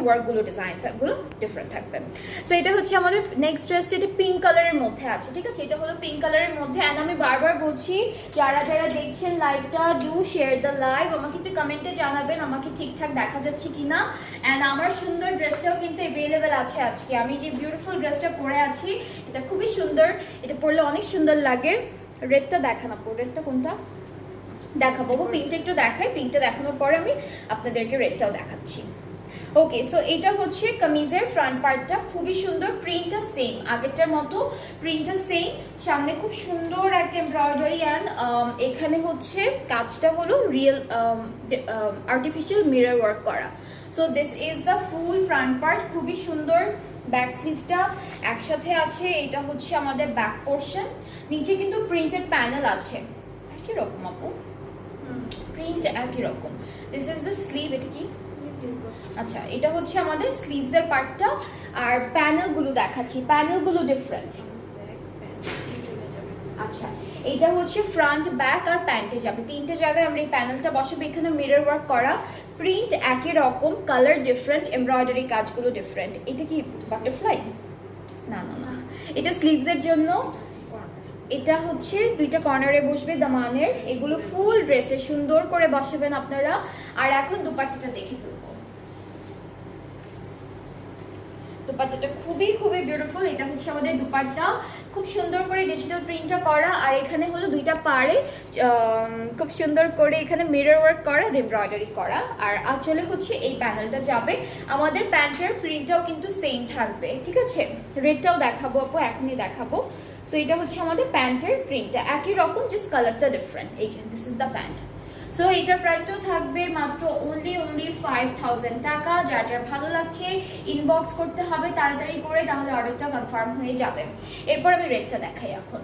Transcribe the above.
ওয়ার্কগুলো ডিজাইনগুলো ডিফারেন্ট থাকবে। সো এটা হচ্ছে আমাদের নেক্সট ড্রেসটা, এটা পিঙ্ক কালারের মধ্যে আছে, ঠিক আছে? এটা হলো পিঙ্ক কালারের মধ্যে। অ্যান্ড আমি বারবার বলছি, যারা যারা দেখছেন লাইভটা, ডু শেয়ার দ্য লাইভ, আমাকে একটু কমেন্টে জানাবেন আমাকে ঠিকঠাক দেখা যাচ্ছে কিনা। অ্যান্ড আমার সুন্দর ড্রেসটাও কিন্তু অ্যাভেলেবেল আছে আজকে। আমি যে বিউটিফুল ড্রেসটা পরে আছি এটা খুবই সুন্দর, এটা পরলে অনেক সুন্দর লাগে। রেডটা দেখান আপু, রেডটা কোনটা দেখাবো? পিঙ্কটা একটু দেখাই, পিঙ্কটা দেখানোর পরে আমি আপনাদেরকে রেডটাও দেখাচ্ছি। ওকে, সো এটা হচ্ছে কামিজের ফ্রন্ট পার্টটা, খুবই সুন্দর, প্রিন্টটা সেম আগেরটার মতো, প্রিন্টটা সেম, সামনে খুব সুন্দর একটা এমব্রয়ডারি। অ্যান্ড এখানে হচ্ছে কাজটা হলো রিয়েল আর্টিফিশিয়াল মিরর ওয়ার্ক করা। So this is the full front part, খুবই সুন্দর। ব্যাক স্লিভসটা একসাথে আছে, এটা হচ্ছে আমাদের ব্যাক পোর্শন। নিচে কিন্তু প্রিন্টেড প্যানেল আছে, একই রকম আপু, প্রিন্ট একই রকম। দিস ইজ দ্য স্লিভ, এটা কি? আচ্ছা, এটা হচ্ছে আমাদের স্লিভসের পার্টটা। আর প্যানেলগুলো দেখাচ্ছি, প্যানেলগুলো ডিফারেন্ট। আচ্ছা, এটা হচ্ছে ফ্রন্ট, ব্যাক আর প্যান্টে যাবে, তিনটে জায়গায় আমরা এই প্যানেলটা বসাবো। এখানে মিরর ওয়ার্ক করা, প্রিন্ট একই রকম, কালার ডিফারেন্ট, এমব্রয়ডারি কাজগুলো ডিফারেন্ট। এটা কি বাটারফ্লাই? না না না, এটা স্লিভসের জন্য। এটা হচ্ছে দুইটা কর্নারে বসবে দামানের, এগুলো ফুল ড্রেসে সুন্দর করে বসাবেন আপনারা। আর এখন দুপাট্টাটা দেখে ফেলবো। দুপাট্টাটা খুবই খুবই বিউটিফুল। এটা হচ্ছে আমাদের দুপাট্টা, খুব সুন্দর করে ডিজিটাল প্রিন্টটা করা। আর এখানে হলো দুইটা পাড়ে খুব সুন্দর করে এখানে মিরর ওয়ার্ক করা, এমব্রয়ডারি করা। আর আঁচলে হচ্ছে এই প্যানেলটা যাবে। আমাদের প্যান্টের প্রিন্টটাও কিন্তু সেম থাকবে, ঠিক আছে? রেডটাও দেখাবো আপু, এখনই দেখাবো। সো এটা হচ্ছে আমাদের প্যান্টের প্রিন্টটা একই রকম, জাস্ট কালারটা ডিফারেন্ট। এই যে this is the pant. So এটার প্রাইসটাও থাকবে মাত্র অনলি 5000 টাকা। যার যার ভালো লাগছে ইনবক্স করতে হবে তাড়াতাড়ি করে, তাহলে অর্ডারটা কনফার্ম হয়ে যাবে। এরপর আমি রেটটা দেখাই এখন।